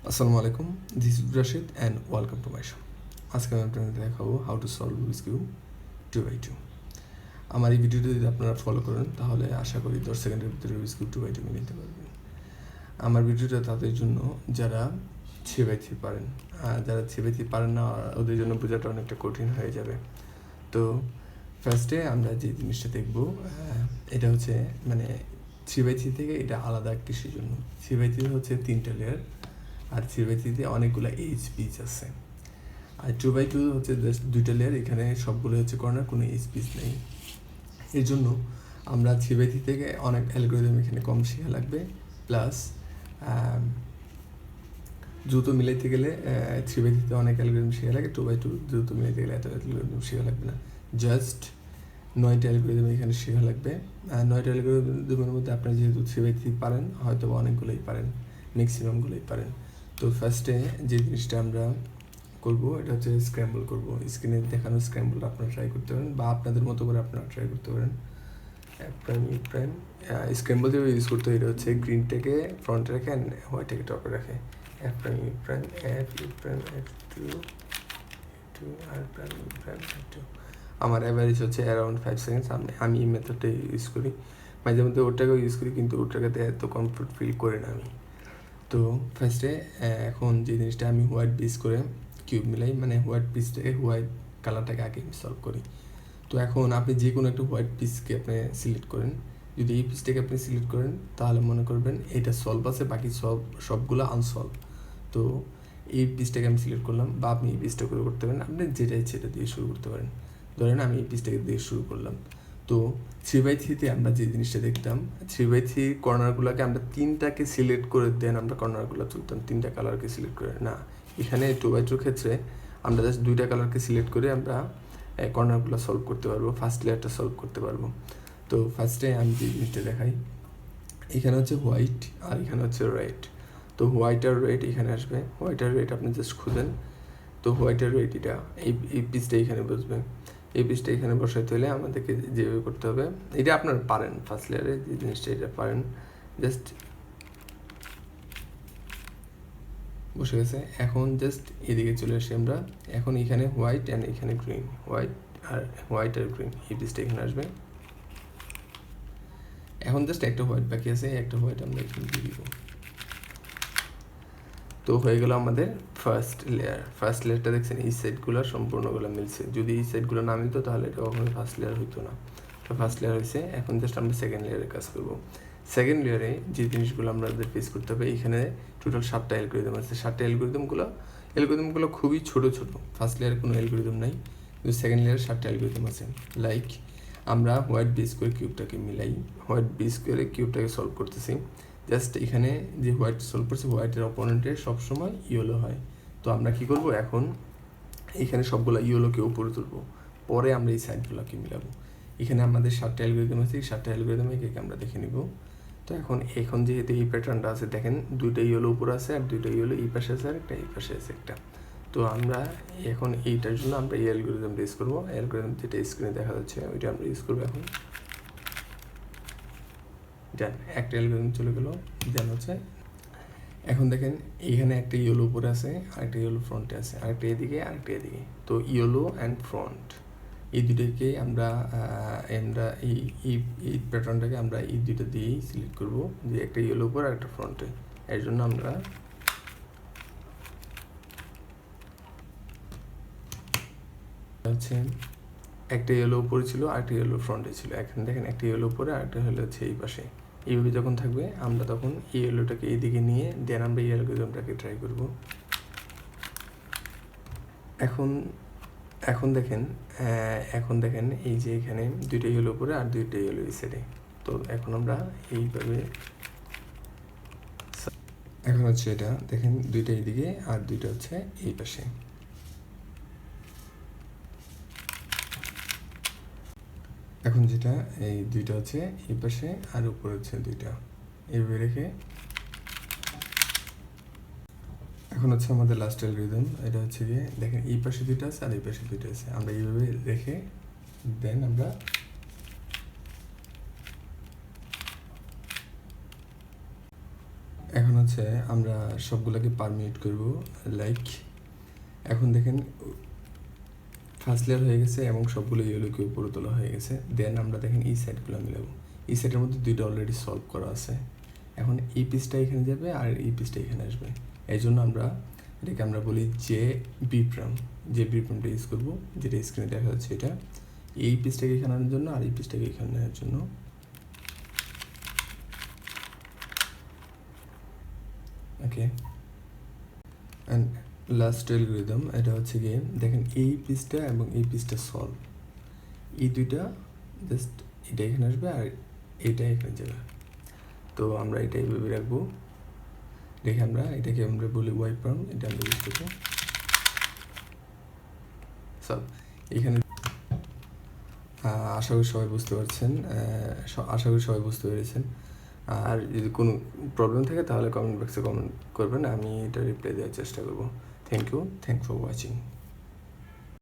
আসসালামু আলাইকুম, this is Rashid and welcome to my show. আজকে আমি আপনাদের দেখাবো how to solve Rubik's cube 2x2। আমার এই ভিডিওটি যদি আপনারা ফলো করেন তাহলে আশা করি 10 সেকেন্ডের ভিতরে রুবিক্স কিউব 2x2 মিলে নিতে পারবেন। আমার ভিডিওটা তাদের জন্য যারা 3x3 পারেন, যারা 3x3 পারেন না ওদের জন্য বোঝাটা অনেকটা কঠিন হয়ে যাবে। তো ফার্স্টে আমরা যে জিনিসটা দেখব, এটা হচ্ছে মানে 3x3 থেকে এটা আলাদা কিসের জন্য। 3x3 হচ্ছে 3টা লেয়ার, আর 3x3-তে অনেকগুলো এইচ পিচ আছে, আর 2x2 হচ্ছে জাস্ট 2টা লেয়ার, এখানে সবগুলো হচ্ছে কর্নার, কোনো এইচ পিচ নেই। এর জন্য আমরা 3x3 থেকে অনেক অ্যালগোরিদম এখানে কম শেখা লাগবে, প্লাস দ্রুত মিলাইতে গেলে 3x3-তে অনেক অ্যালগোরিদম শেখা লাগে, 2x2 দ্রুত মিলাইতে গেলে এত অ্যালগোরিদম শেখা লাগবে না, জাস্ট 9টা অ্যালগোরিদম এখানে শেখা লাগবে। 9টা অ্যালগোরিদমের মধ্যে আপনারা যেহেতু 3x3 পারেন, হয়তো অনেকগুলোই পারেন, ম্যাক্সিমামগুলোই পারেন। তো ফার্স্টে যে জিনিসটা আমরা করব এটা হচ্ছে স্ক্র্যাম্বল করব। স্ক্রিনে দেখানো স্ক্র্যাম্বল আপনারা ট্রাই করতে পারেন, বা আপনাদের মতো করে আপনারা ট্রাই করতে পারেন। প্রাইম স্ক্র্যাম্বল যেভাবে ইউজ করতে হয়, এটা হচ্ছে গ্রিনটাকে ফ্রন্টে রাখে অ্যান্ড হোয়াইটটাকে টপে রাখে। আমার অ্যাভারেজ হচ্ছে অ্যারাউন্ড 5 সেকেন্ডস। আমি এই মেথডটা ইউজ করি, মাঝে মধ্যে ওটাকেও ইউজ করি, কিন্তু ওটাকে এত কমফোর্ট ফিল করি না আমি। তো ফার্স্টে এখন যে জিনিসটা আমি হোয়াইট বেস করে কিউব মিলাই, মানে হোয়াইট পিসটাকে হোয়াইট কালারটাকে আগে আমি সলভ করি। তো এখন আপনি যে কোনো একটা হোয়াইট পিসকে আপনি সিলেক্ট করেন। যদি এই পিসটাকে আপনি সিলেক্ট করেন তাহলে মনে করবেন এটা সলভ আছে, বাকি সবগুলো আনসলভ। তো এই পিসটাকে আমি সিলেক্ট করলাম, বা আপনি এই পিসটা করে করতে পারেন, আপনি যেটা ইচ্ছে এটা দিয়ে শুরু করতে পারেন। ধরেন আমি এই পিসটাকে দিয়ে শুরু করলাম। তো 3x3-তে আমরা যে জিনিসটা দেখতাম, 3x3 কর্নারগুলোকে আমরা 3টাকে সিলেক্ট করে দেন আমরা কর্নারগুলো তুলতাম, 3টা কালারকে সিলেক্ট করে। না, এখানে 2x2-র ক্ষেত্রে আমরা জাস্ট 2টা কালারকে সিলেক্ট করে আমরা কর্নারগুলো সলভ করতে পারবো, ফার্স্ট লেয়ারটা সলভ করতে পারবো। তো ফার্স্টে আমি যে জিনিসটা দেখাই, এখানে হচ্ছে হোয়াইট আর এখানে হচ্ছে রেড। তো হোয়াইট আর রেড এখানে আসবে, হোয়াইট আর রেড আপনি জাস্ট খুঁজেন। তো হোয়াইট আর রেড এটা এই পিসটা এখানে বসবে। এই পিসটা এখানে বসাইতে হলে আমাদেরকে যেভাবে করতে হবে, এটা আপনারা পারেন, ফার্স্ট লেয়ারে যে জিনিসটা এটা পারেন, জাস্ট বসে গেছে। এখন জাস্ট এদিকে চলে আসি আমরা, এখন এখানে হোয়াইট অ্যান্ড এখানে গ্রিন, হোয়াইট আর গ্রিন এই পিসটা এখানে আসবে। এখন জাস্ট একটা হোয়াইট বাকি আছে, একটা হোয়াইট আমরা এখানে দিয়ে দিব। তো হয়ে গেল আমাদের ফার্স্ট লেয়ার। ফার্স্ট লেয়ারটা দেখছেন এই সাইডগুলো সম্পূর্ণগুলো মিলছে, যদি এই সাইডগুলো না মিলতো তাহলে এটা কখনোই ফার্স্ট লেয়ার হইতো না। তো ফার্স্ট লেয়ার হয়েছে, এখন জাস্ট আমরা সেকেন্ড লেয়ারের কাজ করবো। সেকেন্ড লেয়ারে যে জিনিসগুলো আমাদের ফেস করতে হবে, এখানে টোটাল 7টা অ্যালগোরিদম আছে। 7টা অ্যালগোরিদমগুলো খুবই ছোট ছোট, ফার্স্ট লেয়ারে কোনো অ্যালগোরিদম নাই, কিন্তু সেকেন্ড লেয়ারে 7টা অ্যালগোরিদম আছে। লাইক আমরা হোয়াইট বেস করে কিউবটাকে মিলাই, হোয়াইট বেস করে কিউবটাকে সলভ করতেছি। জাস্ট এখানে যে হোয়াইট সলভ করছে, হোয়াইটের অপোনেন্টের সবসময় ইয়েলো হয়। তো আমরা কি করব, এখন এখানে সবগুলো ইয়েলোকে উপরে তুলবো, পরে আমরা এই সাইডগুলোকে মিলাবো। এখানে আমাদের 7টা অ্যালগোরিদম আছে, এই 7টা অ্যালগোরিদম একে আমরা দেখে নিব। তো এখন যেহেতু এই প্যাটার্নটা আছে, দেখেন 2টা ইয়েলো উপরে আছে আর 2টা ইয়েলো এই পাশে আছে আর একটা এই পাশে আছে একটা। তো আমরা এখন এইটার জন্য আমরা এই অ্যালগোরিদমটা ইউজ করবো। অ্যালগোরিদম যেটা স্ক্রিনে দেখা যাচ্ছে ওইটা আমরা ইউজ করবো। এখন দেন একটা অ্যালগোরিদম চলে গেলো, দেন হচ্ছে এখন দেখেন এইখানে একটা ইয়েলো উপরে আছে, আরেকটা ইয়েলো ফ্রন্টে আছে, আরেকটা এদিকে আরেকটা এদিকে। তো ইয়েলো অ্যান্ড ফ্রন্ট এই দুটোকে আমরা এই প্যাটার্নটাকে আমরা এই দুটো দিয়েই সিলেক্ট করবো, যে একটা ইয়েলো উপর আর একটা ফ্রন্টে। এর জন্য আমরা হচ্ছে একটা ইয়েলো উপরে ছিল আর একটা ইয়েলো ফ্রন্টে ছিল। এখন দেখেন একটা ইয়েলো উপরে আর একটা হলো হচ্ছে এই পাশে। এইভাবে যখন থাকবে আমরা তখন এই ইয়েলোটাকে এইদিকে নিয়ে দেন আমরা এই অ্যালগোরিদমটাকে ট্রাই করব। এখন দেখেন এই যে এখানে 2টা ইয়েলো উপরে আর 2টা ইয়েলো এই সাইডে। তো এখন আমরা এইভাবে, এখন হচ্ছে এটা দেখেন 2টা এইদিকে আর 2টা হচ্ছে এই পাশে। এখন যেটা এই 2টা হচ্ছে এই পাশে আর উপরে হচ্ছে 2টা, এইভাবে রেখে এখন হচ্ছে আমাদের লাস্ট অ্যালগোরিদম। এটা হচ্ছে গিয়ে দেখেন এই পাশে 2টা আছে আর এই পাশে 2টা আছে, আমরা এইভাবে রেখে দেন আমরা এখন হচ্ছে আমরা সবগুলোকে পারমিট করব, লাইক এখন দেখেন ফার্স্ট লেয়ার হয়ে গেছে এবং সবগুলো ইয়েলোকে উপরে তোলা হয়ে গেছে। দেন আমরা দেখেন এই সাইডগুলো মিলাবো, এই সাইডের মধ্যে দুইটা অলরেডি সলভ করা আছে। এখন এই পিসটা এখানে যাবে আর এই পিসটা এখানে আসবে, এই জন্য আমরা এটাকে আমরা বলি যে বিপ্রাম, যে বিপ্রামটা ইউজ করবো, যেটা স্ক্রিনে দেখা যাচ্ছে এটা এই পিসটাকে এখানে আনার জন্য আর এই পিসটাকে এখানে আনার জন্য। ওকে, অ্যান্ড লাস্ট অ্যালগরিদম এটা হচ্ছে গিয়ে দেখেন এই পিসটা এবং এই পিসটা সলভ, এই দুইটা জাস্ট এটা এখানে আসবে আর এটা এখানে যাবে। তো আমরা এটা এইভাবে রাখবো, দেখে আমরা এটাকে আমরা বলি ওয়াই প্রাম, এটা আমরা ইউজ করবো সব এখানে। আশা করি সবাই বুঝতে পারছেন, আশা করি সবাই বুঝতে পেরেছেন। আর যদি কোনো প্রবলেম থাকে তাহলে কমেন্ট বক্সে কমেন্ট করবেন, আমি এটা রিপ্লাই দেওয়ার চেষ্টা করবো। Thank you for watching.